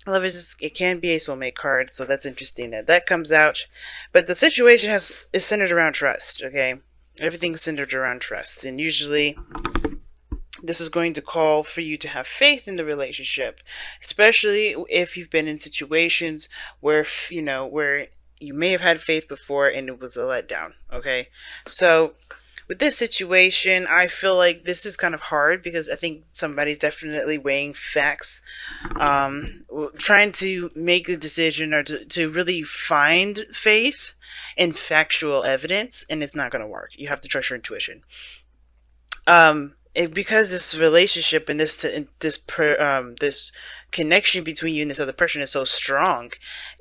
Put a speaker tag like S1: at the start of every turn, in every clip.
S1: Lovers, it can be a soulmate card, so that's interesting that that comes out. But the situation is centered around trust. Okay, everything's centered around trust, and usually this is going to call for you to have faith in the relationship, especially if you've been in situations where where you may have had faith before and it was a letdown. Okay, so with this situation, I feel like this is kind of hard because I think somebody's definitely weighing facts, trying to make a decision or to really find faith in factual evidence, and it's not going to work. You have to trust your intuition. Because this relationship and this connection between you and this other person is so strong,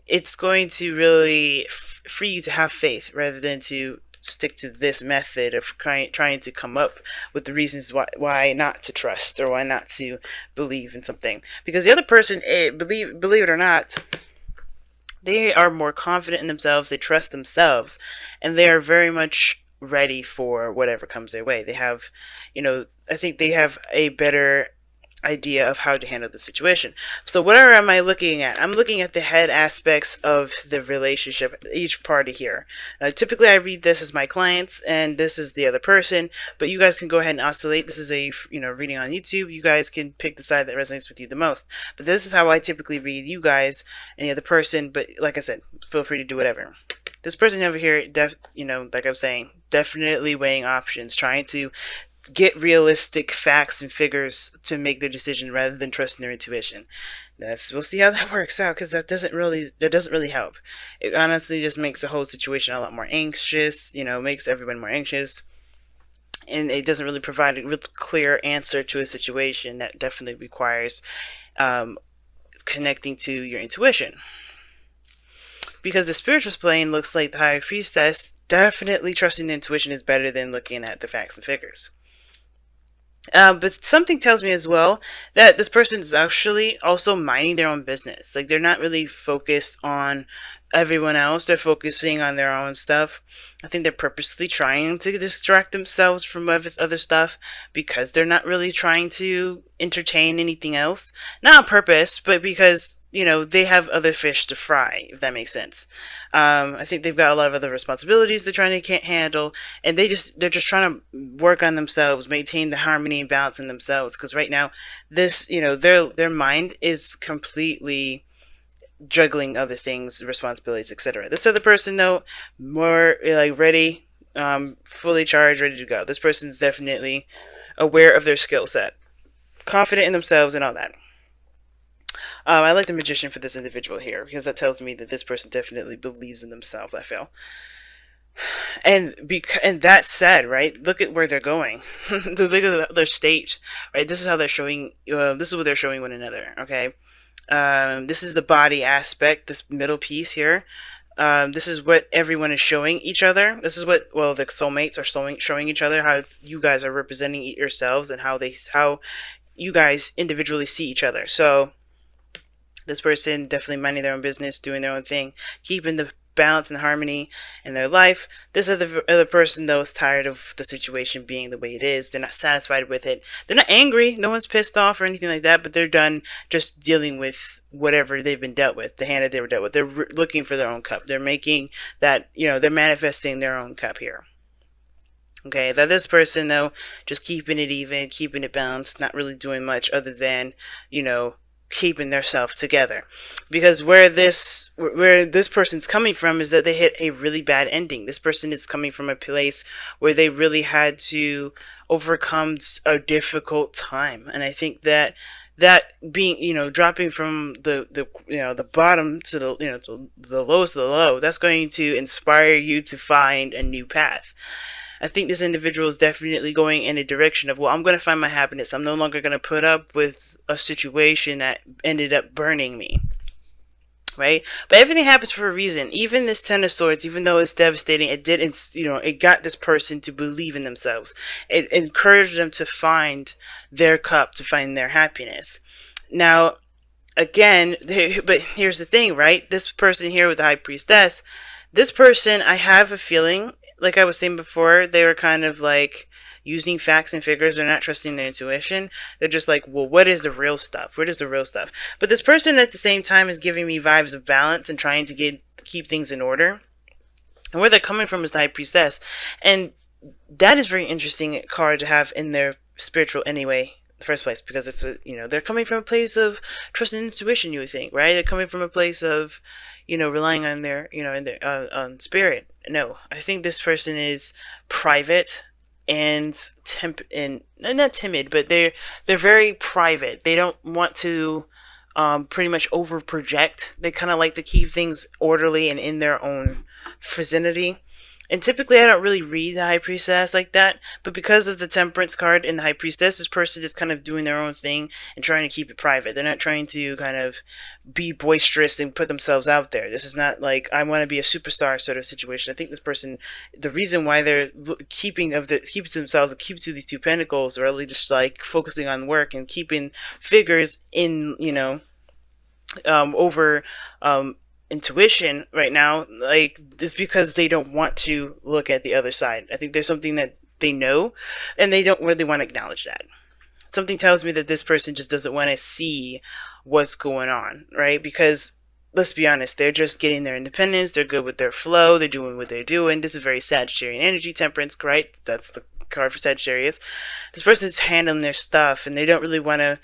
S1: it's going to really free you to have faith rather than to stick to this method of trying to come up with the reasons why not to trust or why not to believe in something, because the other person, believe it or not, they are more confident in themselves, they trust themselves, and they are very much ready for whatever comes their way. They have, I think they have a better idea of how to handle the situation. So whatever am I looking at? I'm looking at the head aspects of the relationship, each party here. Typically I read this as my clients and this is the other person, but you guys can go ahead and oscillate. This is a reading on YouTube. You guys can pick the side that resonates with you the most. But this is how I typically read you guys and the other person, but like I said, feel free to do whatever. This person over here, like I was saying, definitely weighing options, trying to get realistic facts and figures to make their decision rather than trusting their intuition. We'll see how that works out, because that doesn't really help. It honestly just makes the whole situation a lot more anxious. Makes everyone more anxious, and it doesn't really provide a real clear answer to a situation that definitely requires connecting to your intuition. Because the spiritual plane looks like the high priestess, definitely trusting the intuition is better than looking at the facts and figures. But something tells me as well that this person is actually also minding their own business. Like, they're not really focused on everyone else. They're focusing on their own stuff. I think they're purposely trying to distract themselves from other stuff because they're not really trying to entertain anything else. Not on purpose, but because they have other fish to fry, if that makes sense. I think they've got a lot of other responsibilities they're trying to can't handle, and they're just trying to work on themselves, maintain the harmony and balance in themselves. Because right now, their mind is completely juggling other things, responsibilities, etc. This other person, though, more like ready, fully charged, ready to go. This person's definitely aware of their skill set, confident in themselves, and all that. I like the magician for this individual here because that tells me that this person definitely believes in themselves. I feel, and that said, right? Look at where they're going. Look at their state, right? This is how they're showing. This is what they're showing one another. Okay. This is the body aspect. This middle piece here. This is what everyone is showing each other. This is what the soulmates are showing each other. How you guys are representing yourselves and how you guys individually see each other. So this person definitely minding their own business, doing their own thing, keeping the balance and harmony in their life. This other person, though, is tired of the situation being the way it is. They're not satisfied with it. They're not angry. No one's pissed off or anything like that, but they're done just dealing with whatever they've been dealt with, the hand that they were dealt with. They're looking for their own cup. They're making that, they're manifesting their own cup here. Okay, that this person, though, just keeping it even, keeping it balanced, not really doing much other than, keeping their self together. Because where this person's coming from is that they hit a really bad ending. This person is coming from a place where they really had to overcome a difficult time, and I think that being, dropping from the bottom to to the lowest of the low, that's going to inspire you to find a new path. I think this individual is definitely going in a direction of, well, I'm going to find my happiness. I'm no longer going to put up with a situation that ended up burning me. Right? But everything happens for a reason. Even this Ten of Swords, even though it's devastating, it got this person to believe in themselves. It encouraged them to find their cup, to find their happiness. Now, again, but here's the thing, right? This person here with the High Priestess, this person, I have a feeling, like I was saying before, they were kind of like, using facts and figures. They're not trusting their intuition. They're just like, well, what is the real stuff? What is the real stuff? But this person at the same time is giving me vibes of balance and trying to keep things in order. And where they're coming from is the High Priestess. And that is very interesting card to have in their spiritual anyway, the first place, because it's they're coming from a place of trust and intuition. You would think, right? They're coming from a place of relying on their in their on spirit. No, I think this person is private and not timid, but they're very private. They don't want to pretty much over project. They kind of like to keep things orderly and in their own vicinity. And typically I don't really read the High Priestess like that, but because of the Temperance card in the High Priestess, this person is kind of doing their own thing and trying to keep it private. They're not trying to kind of be boisterous and put themselves out there. This is not like, I want to be a superstar sort of situation. I think this person, the reason why they're keeping to themselves and keep to these 2 pentacles, are really just like focusing on work and keeping figures in, over intuition right now, like, it's because they don't want to look at the other side. I think there's something that they know and they don't really want to acknowledge that. Something tells me that this person just doesn't want to see what's going on, right? Because let's be honest, they're just getting their independence, they're good with their flow, they're doing what they're doing. This is very Sagittarian energy, Temperance, right? That's the card for Sagittarius. This person's handling their stuff and they don't really want to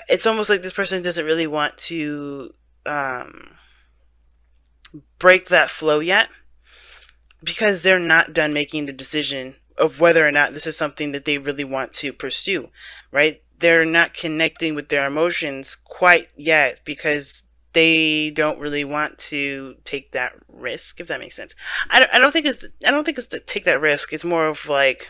S1: it's almost like this person doesn't really want to break that flow yet, because they're not done making the decision of whether or not this is something that they really want to pursue, right? They're not connecting with their emotions quite yet because they don't really want to take that risk, if that makes sense. I don't think it's to take that risk. It's more of like,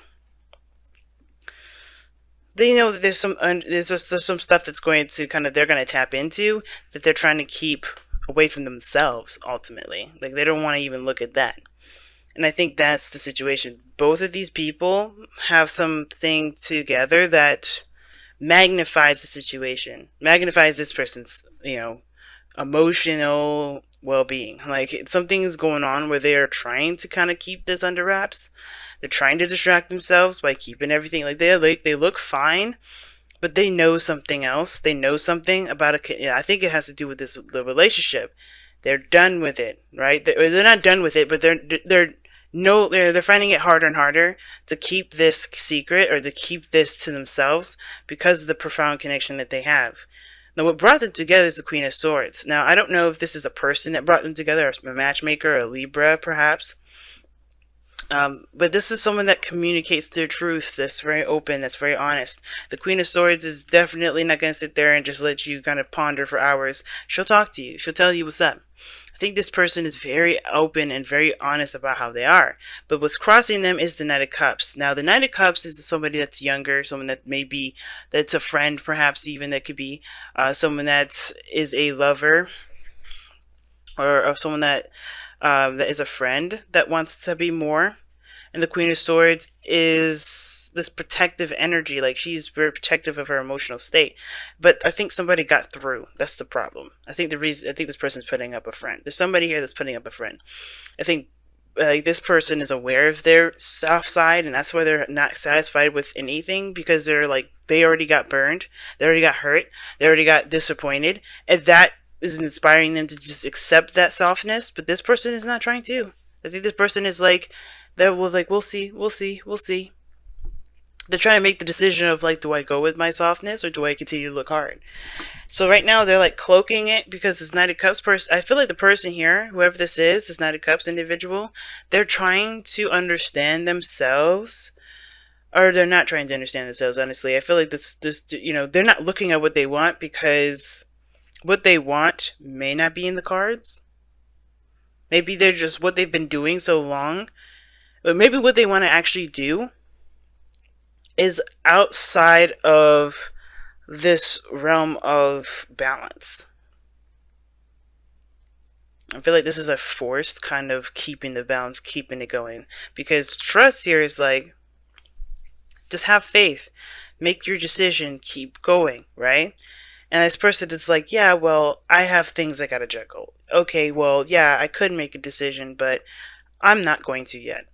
S1: they know that there's some stuff that's going to they're going to tap into that they're trying to keep away from themselves ultimately. Like, they don't want to even look at that. And I think that's the situation. Both of these people have something together that magnifies the situation, magnifies this person's, emotional well-being. Like, something's going on where they are trying to kind of keep this under wraps. They're trying to distract themselves by keeping everything they look fine, but they know something else. They know something about I think it has to do with the relationship. They're done with it, right? They're not done with it, but they're finding it harder and harder to keep this secret or to keep this to themselves because of the profound connection that they have. Now, what brought them together is the Queen of Swords. Now, I don't know if this is a person that brought them together, or a matchmaker, or a Libra, perhaps. But this is someone that communicates their truth, that's very open, that's very honest. The Queen of Swords is definitely not going to sit there and just let you kind of ponder for hours. She'll talk to you. She'll tell you what's up. I think this person is very open and very honest about how they are. But what's crossing them is the Knight of Cups. Now, the Knight of Cups is somebody that's younger, someone that that's a friend, perhaps even, that could be someone that is a lover, or someone that is a friend that wants to be more. And the Queen of Swords is this protective energy. Like, she's very protective of her emotional state. But I think somebody got through. That's the problem. I think this person's putting up a friend. There's somebody here that's putting up a friend. I think this person is aware of their soft side, and that's why they're not satisfied with anything, because they already got burned. They already got hurt. They already got disappointed. And that is inspiring them to just accept that softness. But this person is not trying to. I think this person is like, we'll see. They're trying to make the decision of, like, do I go with my softness or do I continue to look hard? So right now they're like cloaking it, because this Knight of Cups person, I feel like the person here, whoever this is, this Knight of Cups individual, they're trying to understand themselves, or they're not trying to understand themselves, honestly. I feel like this they're not looking at what they want, because what they want may not be in the cards. Maybe they're just what they've been doing so long. But maybe what they want to actually do is outside of this realm of balance. I feel like this is a forced kind of keeping the balance, keeping it going. Because trust here is like, just have faith. Make your decision, keep going, right? And this person is like, yeah, well, I have things I gotta juggle. Okay, well, yeah, I could make a decision, but I'm not going to yet.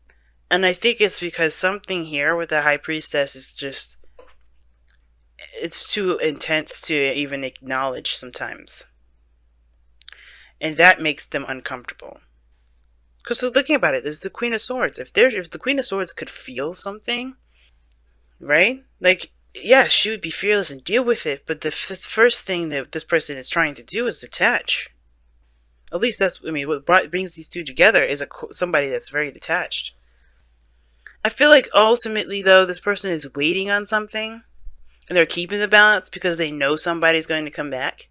S1: And I think it's because something here with the high priestess is just, it's too intense to even acknowledge sometimes. And that makes them uncomfortable. Because looking about it, there's the Queen of Swords. If the Queen of Swords could feel something, right? Like, yeah, she would be fearless and deal with it, but the first thing that this person is trying to do is detach. At least that's, I mean, what brings these two together is somebody that's very detached. I feel like ultimately, though, this person is waiting on something, and they're keeping the balance because they know somebody's going to come back.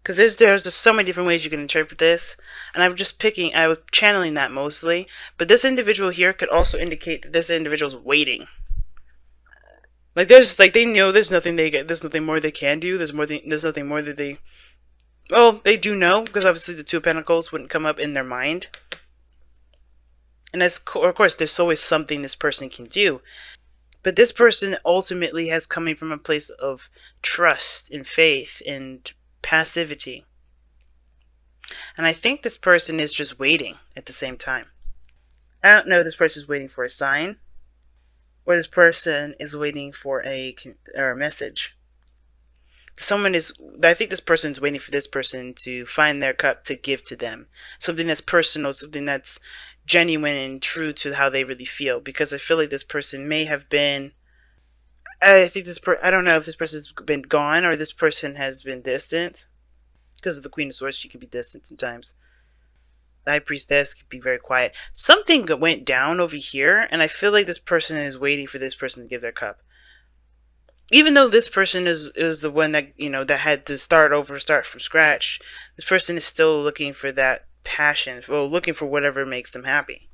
S1: Because there's just so many different ways you can interpret this, and I was channeling that mostly. But this individual here could also indicate that this individual's waiting. Like they know there's nothing more they can do. There's nothing more that they, well, they do know, because obviously the Two of Pentacles wouldn't come up in their mind. And of course, there's always something this person can do. But this person ultimately has coming from a place of trust and faith and passivity. And I think this person is just waiting at the same time. I don't know if this person is waiting for a sign, or this person is waiting for a message. I think this person is waiting for this person to find their cup to give to them. Something that's personal, something that's genuine and true to how they really feel. Because I feel like this person may have been, I don't know if this person's been gone or this person has been distant. Because of the Queen of Swords, she can be distant sometimes. The High Priestess could be very quiet. Something went down over here, and I feel like this person is waiting for this person to give their cup. Even though this person is the one that, that had to start from scratch, this person is still looking for that passion, looking for whatever makes them happy.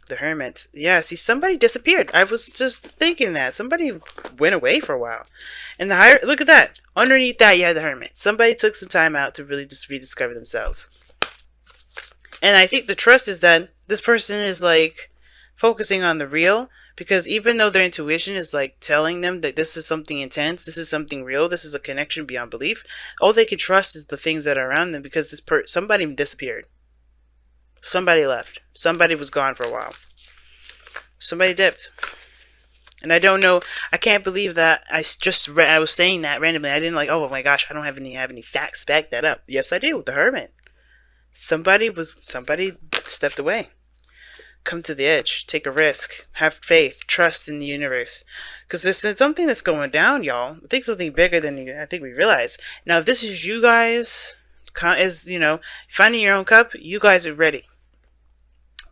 S1: The Hermit. Yeah, see, somebody disappeared. I was just thinking that. Somebody went away for a while. And look at that. Underneath that, you had the Hermit. Somebody took some time out to really just rediscover themselves. And I think the trust is that this person is like focusing on the real, because even though their intuition is like telling them that this is something intense, this is something real, this is a connection beyond belief, all they can trust is the things that are around them, because somebody disappeared. Somebody left. Somebody was gone for a while. Somebody dipped. And I don't know, I can't believe that I was saying that randomly. I didn't oh my gosh, I don't have any facts to back that up. Yes, I do. The Hermit. Somebody stepped away. Come to the edge. Take a risk. Have faith. Trust in the universe. Because there's something that's going down, y'all. I think something bigger than I think we realize. Now, if this is you guys, finding your own cup, you guys are ready.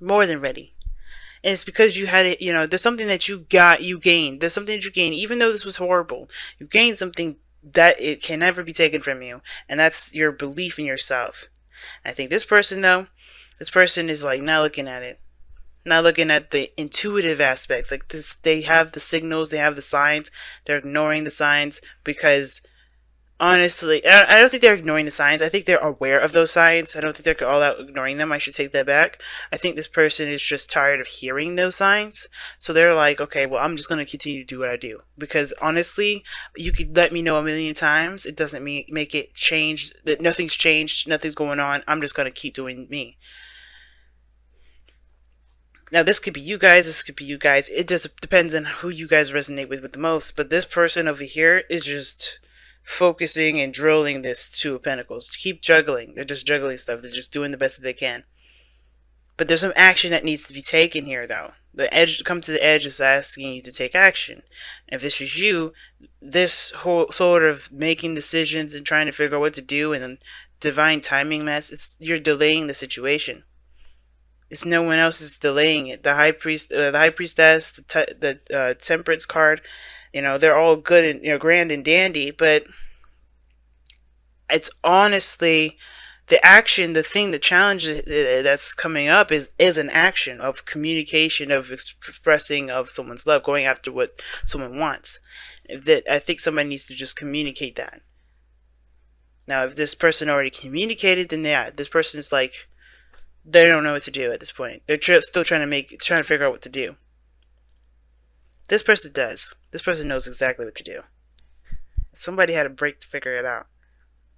S1: More than ready. And it's because you had it, there's something that you gained. There's something that you gained. Even though this was horrible, you gained something that it can never be taken from you. And that's your belief in yourself. I think this person is like not looking at it. Not looking at the intuitive aspects. Like this, they have the signals, they have the signs. They're ignoring the signs because, honestly, I don't think they're ignoring the signs. I think they're aware of those signs. I don't think they're all out ignoring them. I should take that back. I think this person is just tired of hearing those signs. So they're like, okay, well, I'm just going to continue to do what I do. Because honestly, you could let me know a million times. It doesn't make it change. That nothing's changed. Nothing's going on. I'm just going to keep doing me. Now, this could be you guys. This could be you guys. It just depends on who you guys resonate with the most. But this person over here is just focusing and drilling this Two of Pentacles. Keep juggling. They're just juggling stuff. They're just doing the best that they can. But there's some action that needs to be taken here, though. Come to the edge is asking you to take action. And if this is you, this whole sort of making decisions and trying to figure out what to do and divine timing mess, you're delaying the situation. It's no one else is delaying it. The High Priestess, the Temperance card, they're all good and grand and dandy, but it's honestly the action, the thing, the challenge that's coming up is an action of communication, of expressing of someone's love, going after what someone wants. I think somebody needs to just communicate that. Now, if this person already communicated, then yeah, this person is like, they don't know what to do at this point. They're still trying to figure out what to do. This person does. This person knows exactly what to do. Somebody had a break to figure it out.